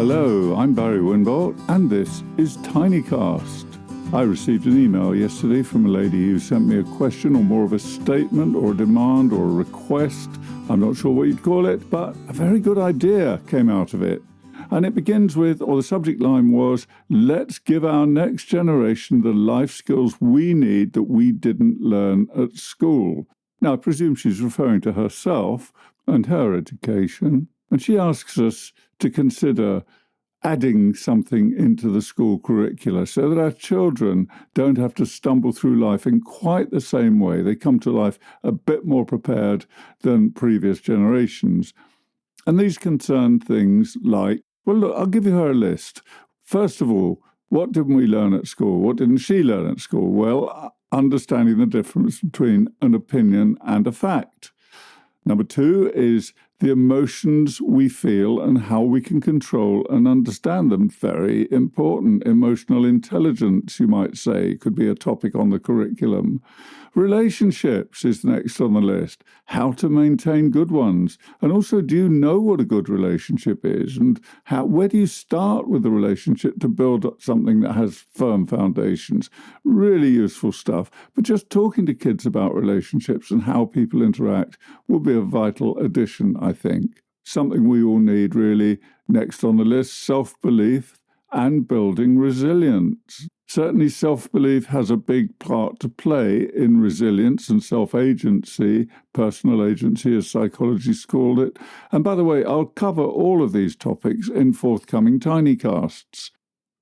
Hello, I'm Barry Winbolt, and this is Tinycast. I received an email yesterday from a lady who sent me a question, or more of a statement or a demand or a request. I'm not sure what you'd call it, but a very good idea came out of it. And it begins with, or the subject line was, let's give our next generation the life skills we need that we didn't learn at school. Now, I presume she's referring to herself and her education, and she asks us to consider adding something into the school curricula so that our children don't have to stumble through life in quite the same way. They come to life a bit more prepared than previous generations. And these concern things like, well, look, I'll give you her a list. First of all, what didn't we learn at school? What didn't she learn at school? Well, understanding the difference between an opinion and a fact. Number 2 is the emotions we feel and how we can control and understand them. Very important. Emotional intelligence, you might say, could be a topic on the curriculum. Relationships is next on the list. How to maintain good ones. And also, do you know what a good relationship is? And where do you start with the relationship to build up something that has firm foundations? Really useful stuff. But just talking to kids about relationships and how people interact will be a vital addition, I think. Something we all need, really. Next on the list, self-belief and building resilience. Certainly self-belief has a big part to play in resilience and self-agency, personal agency as psychologists called it. And by the way, I'll cover all of these topics in forthcoming Tinycasts.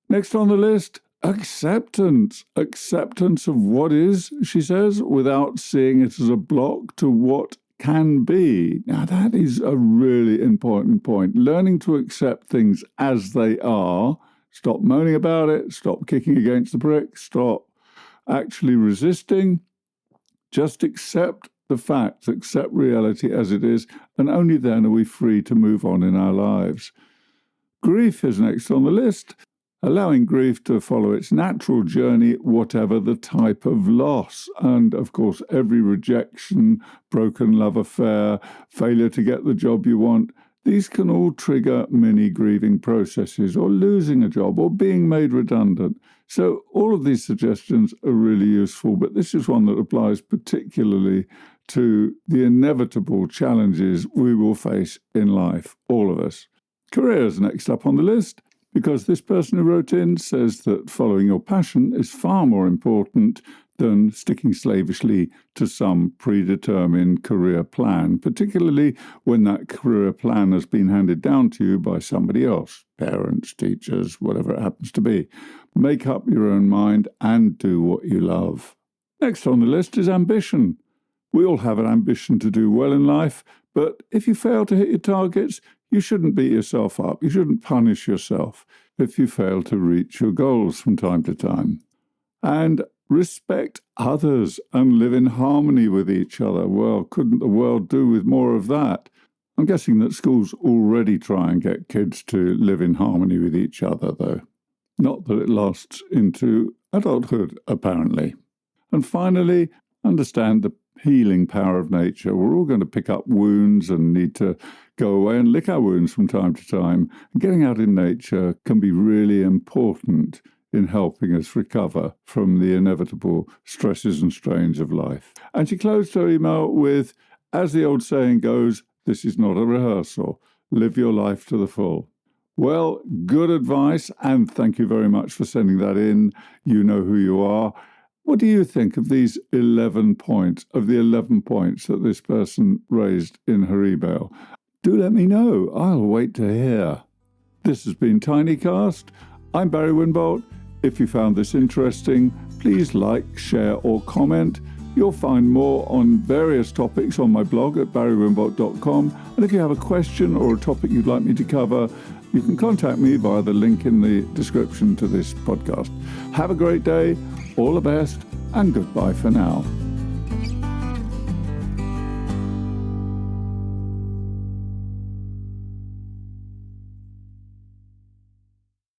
Next on the list, acceptance. Acceptance of what is, she says, without seeing it as a block to what can be. Now, that is a really important point. Learning to accept things as they are. Stop moaning about it. Stop kicking against the bricks. Stop actually resisting. Just accept the facts, accept reality as it is, and only then are we free to move on in our lives. Grief is next on the list. Allowing grief to follow its natural journey, whatever the type of loss. And, of course, every rejection, broken love affair, failure to get the job you want, these can all trigger mini grieving processes, or losing a job, or being made redundant. So all of these suggestions are really useful, but this is one that applies particularly to the inevitable challenges we will face in life, all of us. Careers next up on the list, because this person who wrote in says that following your passion is far more important than sticking slavishly to some predetermined career plan, particularly when that career plan has been handed down to you by somebody else, parents, teachers, whatever it happens to be. Make up your own mind and do what you love. Next on the list is ambition. We all have an ambition to do well in life, but if you fail to hit your targets, you shouldn't beat yourself up. You shouldn't punish yourself if you fail to reach your goals from time to time. And respect others and live in harmony with each other. Well, couldn't the world do with more of that? I'm guessing that schools already try and get kids to live in harmony with each other, though. Not that it lasts into adulthood, apparently. And finally, understand the healing power of nature. We're all going to pick up wounds and need to go away and lick our wounds from time to time. And getting out in nature can be really important in helping us recover from the inevitable stresses and strains of life. And she closed her email with, as the old saying goes, this is not a rehearsal. Live your life to the full. Well, good advice, and thank you very much for sending that in. You know who you are. What do you think of these 11 points, that this person raised in her email? Do let me know. I'll wait to hear. This has been Tinycast. I'm Barry Winbolt. If you found this interesting, please like, share, or comment. You'll find more on various topics on my blog at barrywinbolt.com. And if you have a question or a topic you'd like me to cover, you can contact me via the link in the description to this podcast. Have a great day, all the best, and goodbye for now.